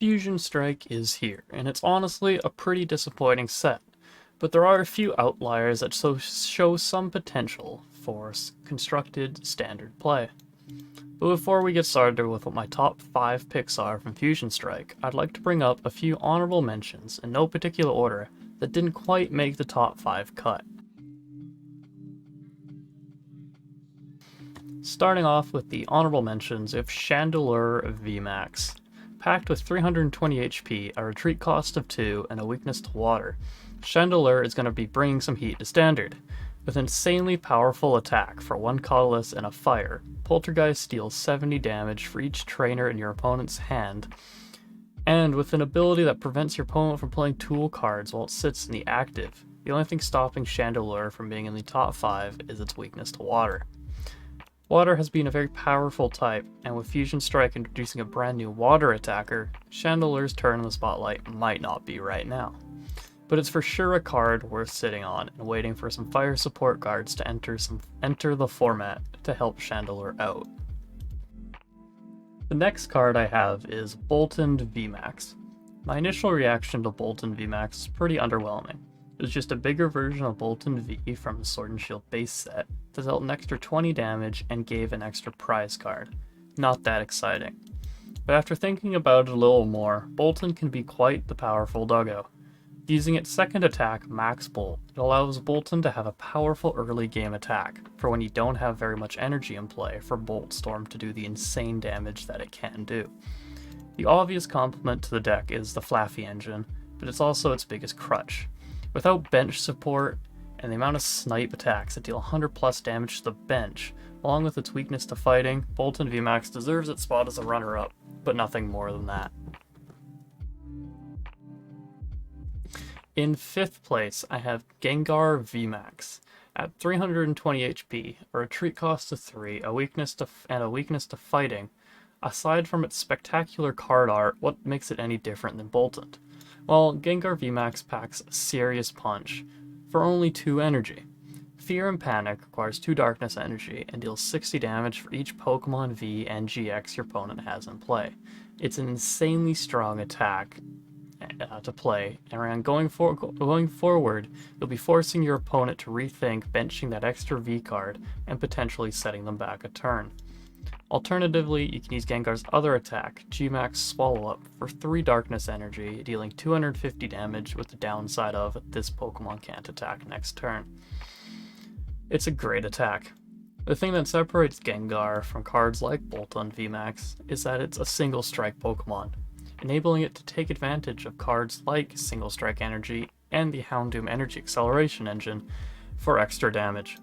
Fusion Strike is here, and it's honestly a pretty disappointing set, but there are a few outliers that show some potential for constructed standard play. But before we get started with what my top 5 picks are from Fusion Strike, I'd like to bring up a few honorable mentions in no particular order that didn't quite make the top 5 cut. Starting off with the honorable mentions of Intellion V-Max. Packed with 320 HP, a retreat cost of 2, and a weakness to water, Chandelure is going to be bringing some heat to standard. With an insanely powerful attack for 1 colorless and a fire, Poltergeist deals 70 damage for each trainer in your opponent's hand, and with an ability that prevents your opponent from playing tool cards while it sits in the active. The only thing stopping Chandelure from being in the top 5 is its weakness to water. Water has been a very powerful type, and with Fusion Strike introducing a brand new water attacker, Chandelure's turn in the spotlight might not be right now. But it's for sure a card worth sitting on and waiting for some fire support cards to enter the format to help Chandelure out. The next card I have is Bolton V-Max. My initial reaction to Bolton V-Max is pretty underwhelming. It was just a bigger version of Bolton V from the Sword and Shield base set that dealt an extra 20 damage and gave an extra prize card. Not that exciting. But after thinking about it a little more, Bolton can be quite the powerful doggo. Using its second attack, Max Bolt, it allows Bolton to have a powerful early game attack for when you don't have very much energy in play for Bolt Storm to do the insane damage that it can do. The obvious complement to the deck is the Flaffy engine, but it's also its biggest crutch. Without bench support, and the amount of snipe attacks that deal 100 plus damage to the bench, along with its weakness to fighting, Bolton V-Max deserves its spot as a runner-up, but nothing more than that. In 5th place, I have Gengar V-Max. At 320 HP, a retreat cost of 3, a weakness to fighting. Aside from its spectacular card art, what makes it any different than Bolton? Well, Gengar V-Max packs a serious punch for only 2 energy. Fear and Panic requires 2 darkness energy and deals 60 damage for each Pokemon V and GX your opponent has in play. It's an insanely strong attack to play, and going forward, you'll be forcing your opponent to rethink benching that extra V card and potentially setting them back a turn. Alternatively, you can use Gengar's other attack, G-Max Swallow Up, for 3 darkness energy, dealing 250 damage with the downside of this Pokemon can't attack next turn. It's a great attack. The thing that separates Gengar from cards like Bolton V-Max is that it's a single strike Pokemon, enabling it to take advantage of cards like Single Strike Energy and the Houndoom Energy Acceleration engine for extra damage.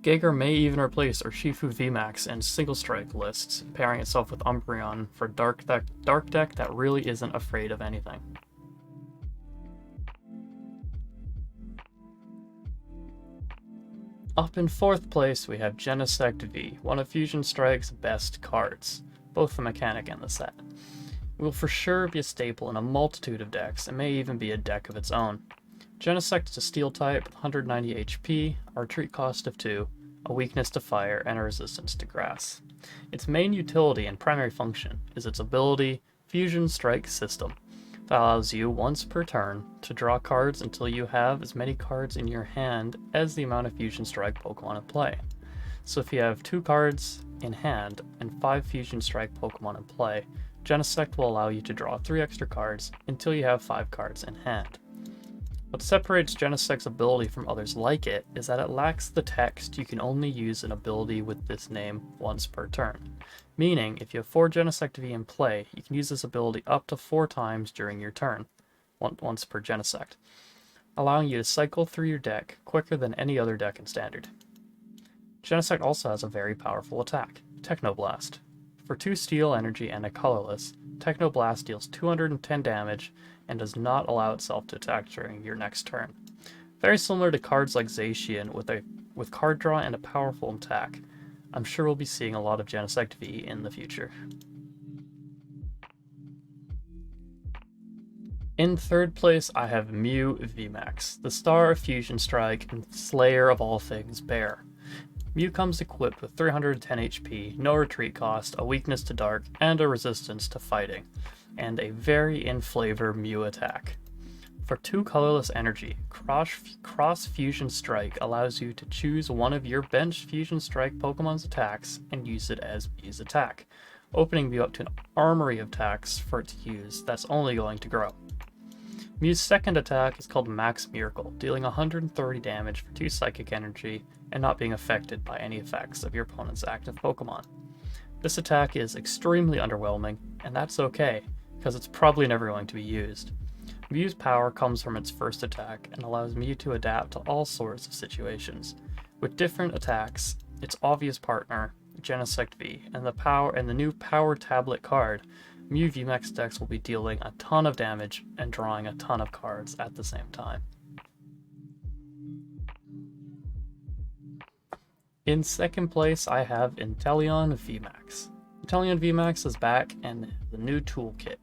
Gengar may even replace Urshifu V-Max in single strike lists, pairing itself with Umbreon for dark deck that really isn't afraid of anything. Up in 4th place, we have Genesect V, one of Fusion Strike's best cards, both the mechanic and the set. It will for sure be a staple in a multitude of decks and may even be a deck of its own. Genesect is a steel type with 190 HP, a retreat cost of 2, a weakness to fire, and a resistance to grass. Its main utility and primary function is its ability, Fusion Strike System, that allows you once per turn to draw cards until you have as many cards in your hand as the amount of Fusion Strike Pokemon in play. So if you have 2 cards in hand and 5 Fusion Strike Pokemon in play, Genesect will allow you to draw 3 extra cards until you have 5 cards in hand. What separates Genesect's ability from others like it is that it lacks the text you can only use an ability with this name once per turn. Meaning, if you have 4 Genesect V in play, you can use this ability up to 4 times during your turn, once per Genesect, allowing you to cycle through your deck quicker than any other deck in Standard. Genesect also has a very powerful attack, Technoblast. For 2 steel energy and a colorless, Technoblast deals 210 damage and does not allow itself to attack during your next turn. Very similar to cards like Zacian with card draw and a powerful attack. I'm sure we'll be seeing a lot of Genesect V in the future. In 3rd place, I have Mew V-Max, the star of Fusion Strike and slayer of all things bear. Mew comes equipped with 310 HP, no retreat cost, a weakness to dark, and a resistance to fighting, and a very in flavor Mew attack. For 2 colorless energy, Cross Fusion Strike allows you to choose one of your bench Fusion Strike Pokemon's attacks and use it as Mew's attack, opening Mew up to an armory of attacks for it to use that's only going to grow. Mew's second attack is called Max Miracle, dealing 130 damage for 2 psychic energy and not being affected by any effects of your opponent's active Pokemon. This attack is extremely underwhelming, and that's okay, because it's probably never going to be used. Mew's power comes from its first attack and allows Mew to adapt to all sorts of situations. With different attacks, its obvious partner, Genesect V, and the new Power Tablet card, Mew V-Max decks will be dealing a ton of damage and drawing a ton of cards at the same time. In second place, I have Intellion V-Max. Intellion V-Max is back and the new toolkit,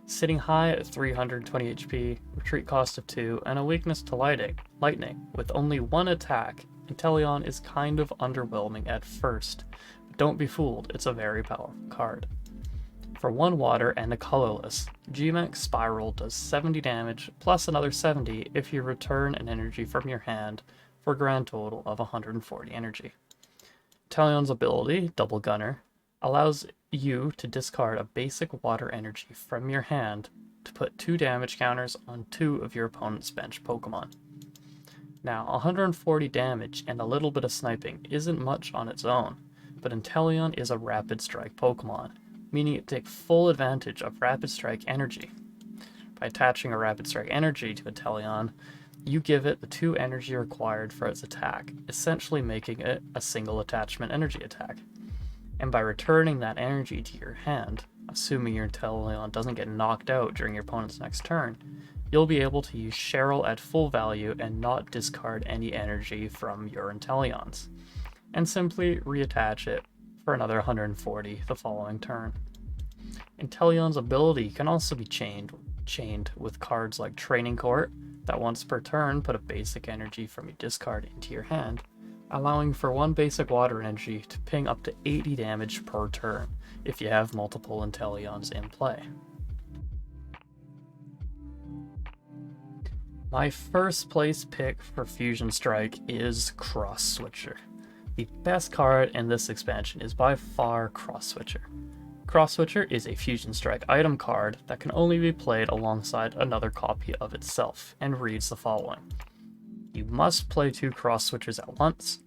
sitting high at 320 HP, retreat cost of 2, and a weakness to lightning. With only one attack, Intellion is kind of underwhelming at first, but don't be fooled, it's a very powerful card. For 1 water and a colorless, G-Max Spiral does 70 damage plus another 70 if you return an energy from your hand for a grand total of 140 energy. Intellion's ability, Double Gunner, allows you to discard a basic water energy from your hand to put 2 damage counters on 2 of your opponent's bench Pokemon. Now, 140 damage and a little bit of sniping isn't much on its own, but Intellion is a Rapid Strike Pokemon, meaning it takes full advantage of Rapid Strike energy. By attaching a Rapid Strike energy to Intellion, you give it the 2 energy required for its attack, essentially making it a single attachment energy attack. And by returning that energy to your hand, assuming your Intellion doesn't get knocked out during your opponent's next turn, you'll be able to use Cheryl at full value and not discard any energy from your Intellions, and simply reattach it for another 140 the following turn. Intellion's ability can also be chained with cards like Training Court, that once per turn put a basic energy from your discard into your hand, allowing for 1 basic water energy to ping up to 80 damage per turn if you have multiple Intellions in play. My first place pick for Fusion Strike is Cross Switcher. The best card in this expansion is by far Cross Switcher. Cross Switcher is a Fusion Strike item card that can only be played alongside another copy of itself, and reads the following. You must play 2 Cross Switchers at once,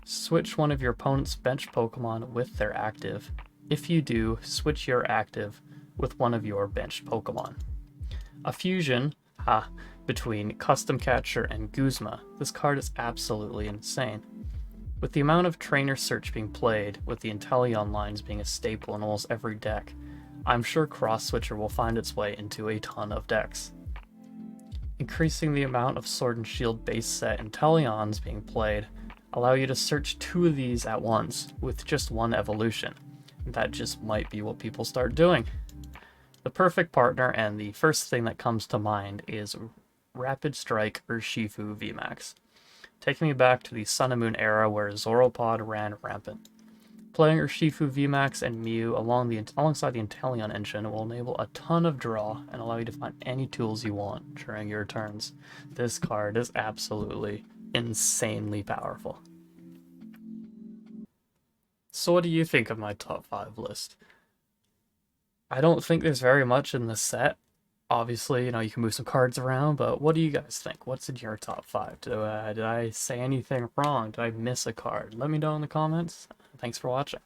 switch one of your opponent's bench Pokemon with their active. If you do, switch your active with one of your benched Pokemon. A fusion, between Custom Catcher and Guzma, this card is absolutely insane. With the amount of trainer search being played, with the Intellion lines being a staple in almost every deck, I'm sure Cross Switcher will find its way into a ton of decks. Increasing the amount of Sword and Shield base set Intellions being played allow you to search 2 of these at once with just 1 evolution. That just might be what people start doing. The perfect partner, and the first thing that comes to mind, is Rapid Strike Urshifu V-Max, taking me back to the Sun and Moon era where Zoropod ran rampant. Playing Urshifu V-Max and Mew alongside the Intellion engine will enable a ton of draw and allow you to find any tools you want during your turns. This card is absolutely insanely powerful. So what do you think of my top 5 list? I don't think there's very much in this set. Obviously, you can move some cards around, but what do you guys think? What's in your top 5? Did I say anything wrong? Did I miss a card? Let me know in the comments. Thanks for watching.